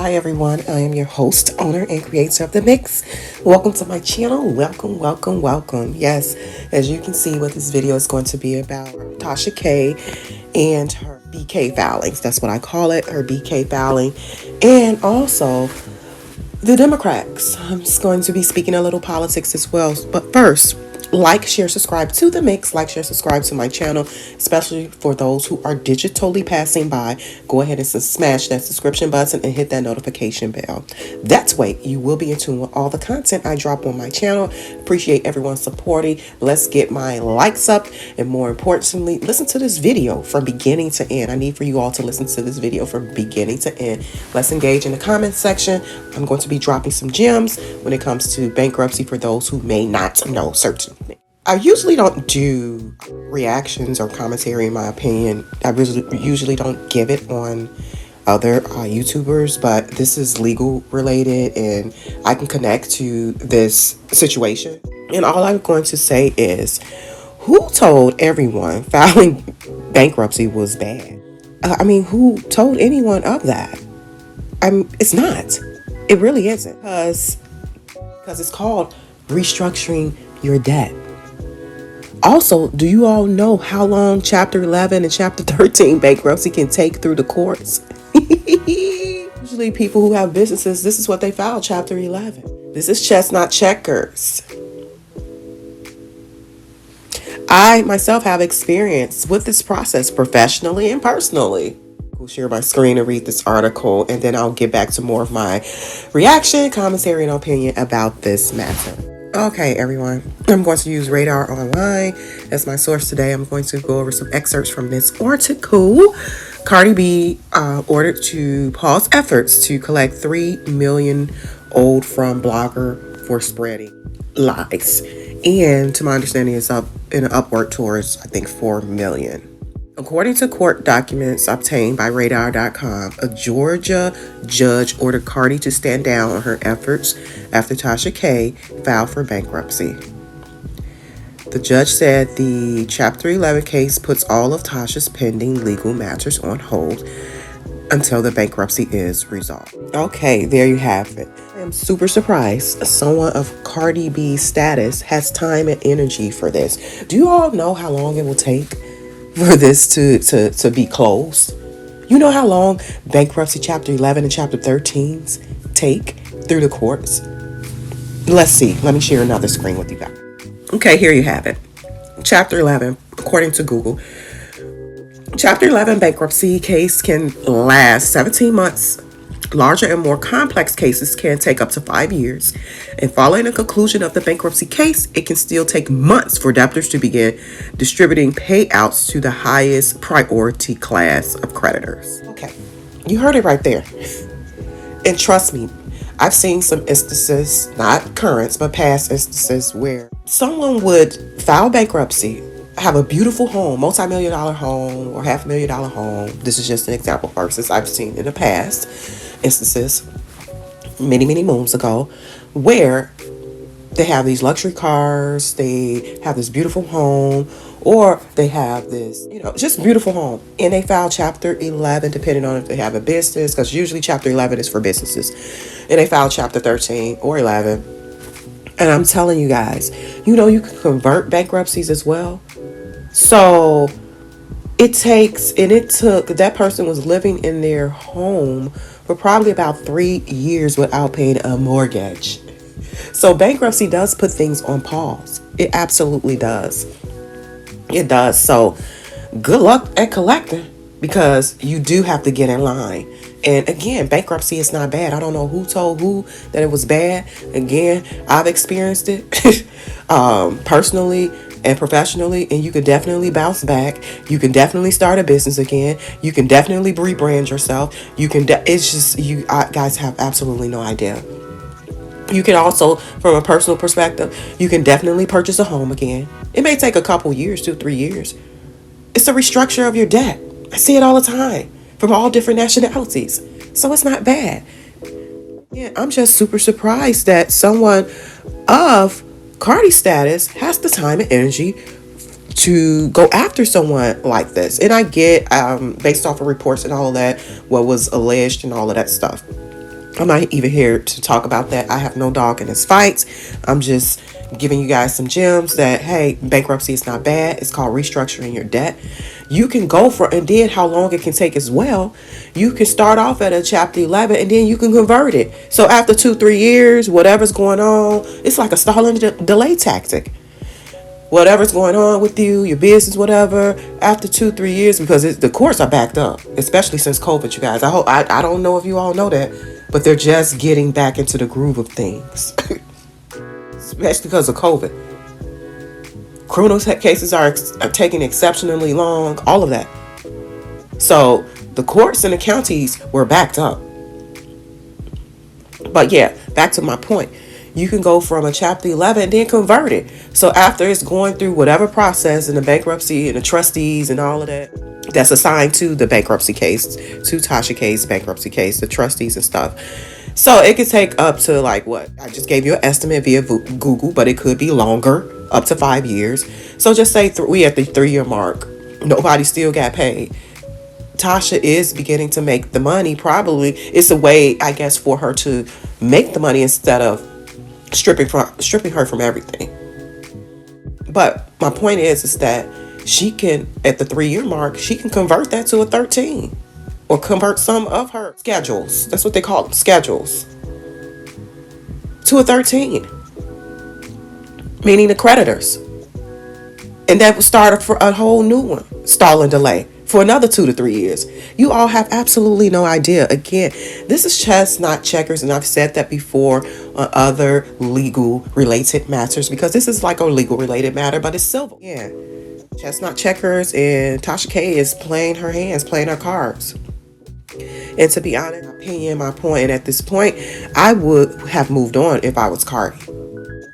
Hi everyone, I am your host, owner, and creator of The Mix. Welcome to my channel. Welcome. Yes, as you can see what this video is going to be about, Tasha K and her BK filings. That's what I call it, her BK filing. And also the Democrats. I'm just going to be speaking a little politics as well. But first, like, share, subscribe to The Mix. Like, share, subscribe to my channel, especially for those who are digitally passing by. Go ahead and smash that subscription button and hit that notification bell. That way, you will be in tune with all the content I drop on my channel. Appreciate everyone supporting. Let's get my likes up. And more importantly, listen to this video from beginning to end. I need for you all to listen to this video from beginning to end. Let's engage in the comment section. I'm going to be dropping some gems when it comes to bankruptcy for those who may not know certain. I usually don't do reactions or commentary, in my opinion. I usually don't give it on other YouTubers, but this is legal related and I can connect to this situation. And all I'm going to say is, who told everyone filing bankruptcy was bad? Who told anyone of that? It's not. It really isn't. Because it's called restructuring your debt. Also, do you all know how long Chapter 11 and Chapter 13 bankruptcy can take through the courts? Usually people who have businesses, this is what they file, Chapter 11. This is chess, not checkers. I myself have experience with this process professionally and personally. I'll share my screen and read this article, and then I'll get back to more of my reaction, commentary, and opinion about this matter. Okay, everyone, I'm going to use Radar Online as my source today. I'm going to go over some excerpts from this article. Cardi B ordered to pause efforts to collect $3 million owed from blogger for spreading lies. And to my understanding, it's up in an upward towards, I think, $4 million. According to court documents obtained by Radar.com, a Georgia judge ordered Cardi to stand down on her efforts after Tasha K filed for bankruptcy. The judge said the Chapter 11 case puts all of Tasha's pending legal matters on hold until the bankruptcy is resolved. Okay, there you have it. I am super surprised someone of Cardi B's status has time and energy for this. Do you all know how long it will take for this to be closed? You know how long bankruptcy Chapter 11 and Chapter 13s take through the courts? Let's see. Let me share another screen with you guys. Okay, here you have it. Chapter 11, according to Google. Chapter 11 bankruptcy case can last 17 months. Larger and more complex cases can take up to 5 years. And following the conclusion of the bankruptcy case, it can still take months for debtors to begin distributing payouts to the highest priority class of creditors. Okay, you heard it right there. And trust me, I've seen some instances, not current, but past instances, where someone would file bankruptcy, have a beautiful home, multi-million-dollar home or $500,000 home. This is just an example versus I've seen in the past instances, many moons ago, where they have these luxury cars, they have this beautiful home, or they have this, just beautiful home. And they file Chapter 11, depending on if they have a business, because usually Chapter 11 is for businesses. And they file Chapter 13 or 11. And I'm telling you guys, you can convert bankruptcies as well. So it took, that person was living in their home for probably about 3 years without paying a mortgage. So bankruptcy does put things on pause. It absolutely does. It does. So good luck at collecting, because you do have to get in line. And again, bankruptcy is not bad. I don't know who told who that it was bad. Again, I've experienced it personally and professionally, and you can definitely bounce back. You can definitely start a business again. You can definitely rebrand yourself. You can. It's just you guys have absolutely no idea. You can also, from a personal perspective, you can definitely purchase a home again. It may take a couple years, 2-3 years. It's a restructure of your debt. I see it all the time from all different nationalities. So it's not bad. Yeah, I'm just super surprised that someone of Cardi status has the time and energy to go after someone like this. And I get, based off of reports and all of that, what was alleged and all of that stuff. I'm not even here to talk about that. I have no dog in this fight. I'm just giving you guys some gems that, hey, bankruptcy is not bad. It's called restructuring your debt. You can go for, and then how long it can take as well. You can start off at a chapter 11 and then you can convert it. So after 2-3 years, whatever's going on, it's like a stalling delay tactic. Whatever's going on with you, your business, whatever, after 2-3 years, because the courts are backed up, especially since COVID, you guys. I don't know if you all know that, but they're just getting back into the groove of things, especially because of COVID. Criminal cases are taking exceptionally long, all of that. So the courts and the counties were backed up. But yeah, back to my point. You can go from a chapter 11 and then convert it. So after it's going through whatever process in the bankruptcy and the trustees and all of that, that's assigned to the bankruptcy case, to Tasha case, bankruptcy case, the trustees and stuff. So it could take up to like what? I just gave you an estimate via Google, but it could be longer, up to 5 years. So just say we at the 3-year mark. Nobody still got paid. Tasha is beginning to make the money. Probably it's a way, I guess, for her to make the money instead of stripping her from everything. But my point is that she can, at the 3-year mark, she can convert that to a 13 or convert some of her schedules. That's what they call them, schedules, to a 13, meaning the creditors. And that would start for a whole new one, stall and delay, for another 2 to 3 years. You all have absolutely no idea. Again, this is chess, not checkers. And I've said that before on other legal related matters, because this is like a legal related matter, but it's civil. Yeah. Chess, not checkers. And Tasha K is playing her hands, playing her cards. And to be honest, my opinion, my point, and at this point, I would have moved on if I was Cardi.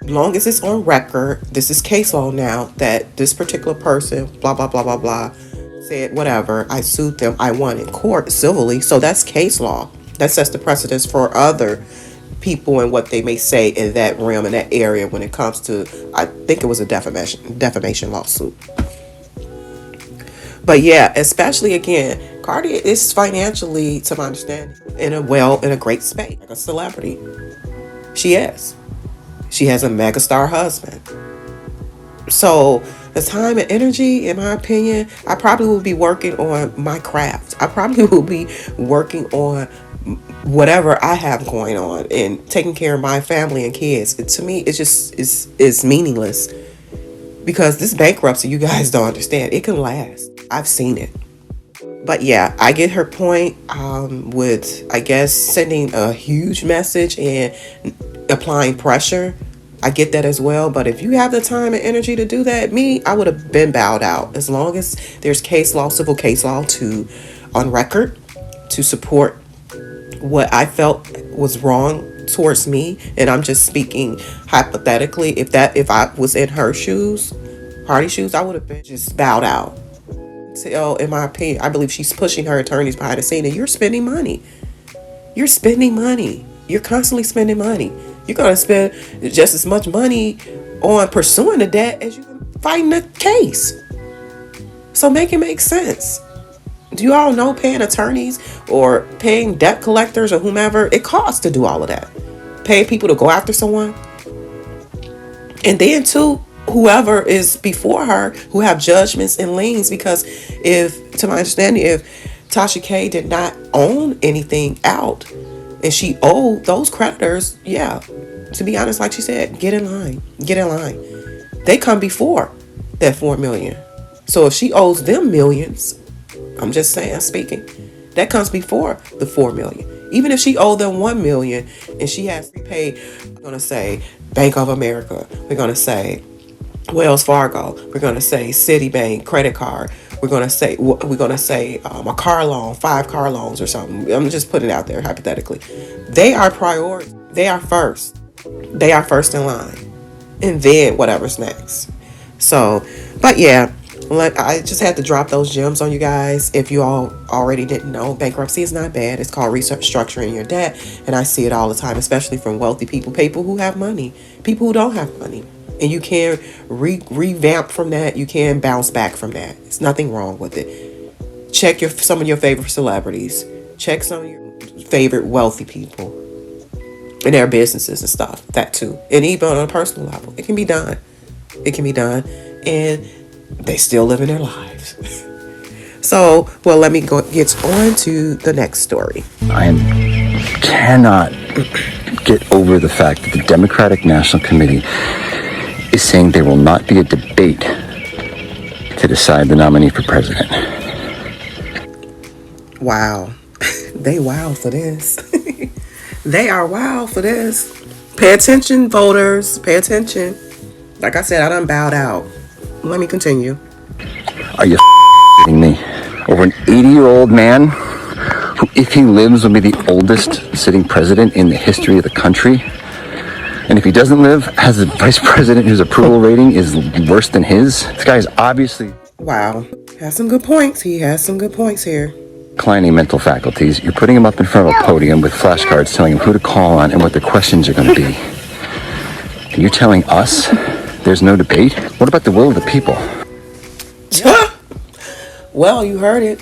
Long as it's on record, this is case law now, that this particular person, blah, blah, blah, blah, blah, said whatever, I sued them, I won in court civilly. So that's case law. That sets the precedence for other people and what they may say in that realm, in that area, when it comes to, I think it was a defamation lawsuit. But yeah, especially again, Cardi is financially, to my understanding, in a great space, like a celebrity. She is. She has a megastar husband. So the time and energy, in my opinion, I probably will be working on my craft. I probably will be working on whatever I have going on and taking care of my family and kids. To me, it's just it's meaningless, because this bankruptcy, you guys don't understand. It can last. I've seen it. But yeah, I get her point with, I guess, sending a huge message and applying pressure. I get that as well. But if you have the time and energy to do that, I would have been bowed out. As long as there's case law, civil case law on record to support what I felt was wrong towards me. And I'm just speaking hypothetically. If I was in her shoes, Cardi's shoes, I would have been just bowed out. So, in my opinion, I believe she's pushing her attorneys behind the scene, and you're spending money. You're spending money. You're constantly spending money. You're going to spend just as much money on pursuing the debt as you fighting the case. So make it make sense. Do you all know paying attorneys or paying debt collectors or whomever, it costs to do all of that? Paying people to go after someone. And then too, whoever is before her who have judgments and liens, because to my understanding, if Tasha K did not own anything out and she owed those creditors, yeah, to be honest, like she said, get in line. They come before that $4 million. So if she owes them millions, I'm just saying, speaking, that comes before the $4 million. Even if she owed them $1 million and she has prepaid, we're going to say Bank of America, we're going to say Wells Fargo, we're going to say Citibank credit card, we're going to say a car loan, 5 car loans or something. I'm just putting it out there hypothetically. They are priority. They are first. They are first in line, and then whatever's next. So, but yeah, I just had to drop those gems on you guys. If you all already didn't know, bankruptcy is not bad. It's called restructuring your debt, and I see it all the time, especially from wealthy people who have money, people who don't have money. And you can revamp from that. You can bounce back from that. It's nothing wrong with it. Check some of your favorite celebrities. Check some of your favorite wealthy people. in their businesses and stuff. That too. And even on a personal level, it can be done. It can be done. And they still living their lives. So, well, let me get on to the next story. I cannot get over the fact that the Democratic National Committee is saying there will not be a debate to decide the nominee for president. Wow. They wild for this. They are wild for this. Pay attention, voters. Pay attention. Like I said, I done bowed out. Let me continue. Are you kidding me? Over an 80-year-old man who, if he lives, will be the oldest sitting president in the history of the country. And if he doesn't live, has a vice president whose approval rating is worse than his. This guy is obviously... Wow. Has some good points. He has some good points here. Declining mental faculties. You're putting him up in front of a podium with flashcards telling him who to call on and what their questions are going to be. And you're telling us there's no debate? What about the will of the people? Well, you heard it.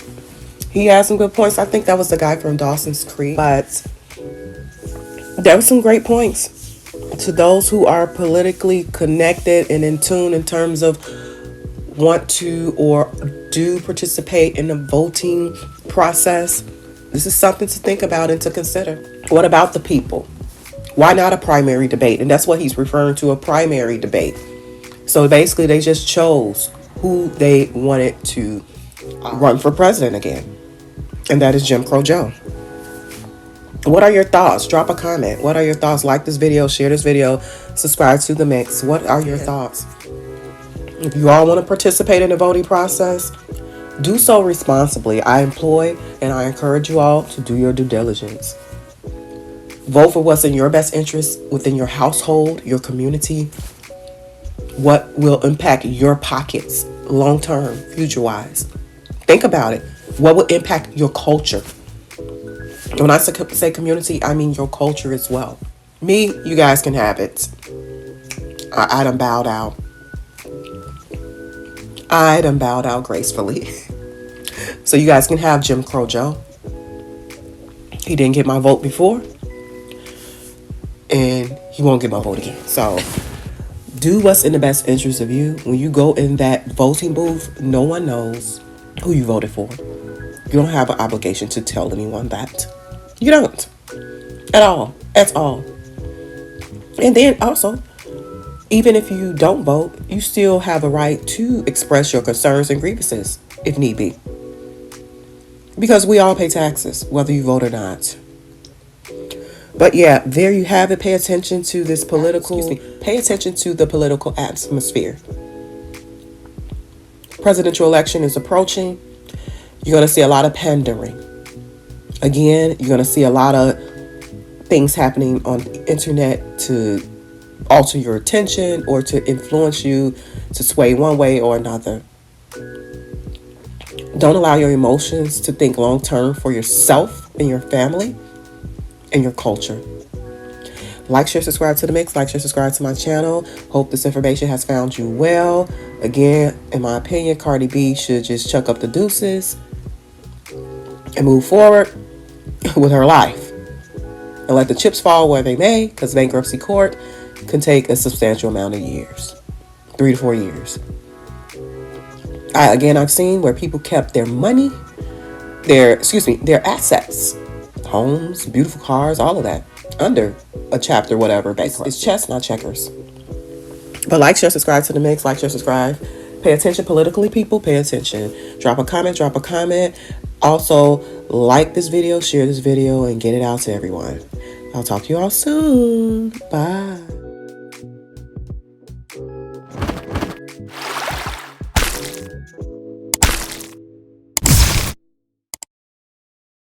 He has some good points. I think that was the guy from Dawson's Creek. But there were some great points to those who are politically connected and in tune in terms of want to or do participate in the voting process. This is something to think about and to consider. What about the people? Why not a primary debate? And that's what he's referring to, a primary debate. So basically, they just chose who they wanted to run for president again. And that is Jim Crow Joe. What are your thoughts? Drop a comment. What are your thoughts? Like this video, share this video, subscribe to The Mix. What are your thoughts? If you all want to participate in the voting process, do so responsibly. I employ and I encourage you all to do your due diligence. Vote for what's in your best interest within your household, your community, what will impact your pockets long-term, future-wise. Think about it. What will impact your culture? When I say community, I mean your culture as well. Me, you guys can have it. I done bowed out. I done bowed out gracefully. So you guys can have Jim Crow Joe. He didn't get my vote before. And he won't get my vote again. So do what's in the best interest of you. When you go in that voting booth, no one knows who you voted for. You don't have an obligation to tell anyone that. You don't. At all. At all. And then also, even if you don't vote, you still have a right to express your concerns and grievances if need be. Because we all pay taxes, whether you vote or not. But yeah, there you have it. Pay attention to this pay attention to the political atmosphere. Presidential election is approaching. You're going to see a lot of pandering. Again, you're going to see a lot of things happening on the internet to alter your attention or to influence you to sway one way or another. Don't allow your emotions to think long term for yourself and your family and your culture. Like, share, subscribe to The Mix. Like, share, subscribe to my channel. Hope this information has found you well. Again, in my opinion, Cardi B should just chuck up the deuces and move forward with her life. And let the chips fall where they may, because bankruptcy court can take a substantial amount of years. 3 to 4 years. I've seen where people kept their money, their assets, homes, beautiful cars, all of that, under a chapter, whatever. Basically, it's chess, not checkers. But like, share, subscribe to The Mix. Like, share, subscribe. Pay attention politically, people. Pay attention. Drop a comment. Drop a comment. Also, like this video, share this video, and get it out to everyone. I'll talk to you all soon. Bye.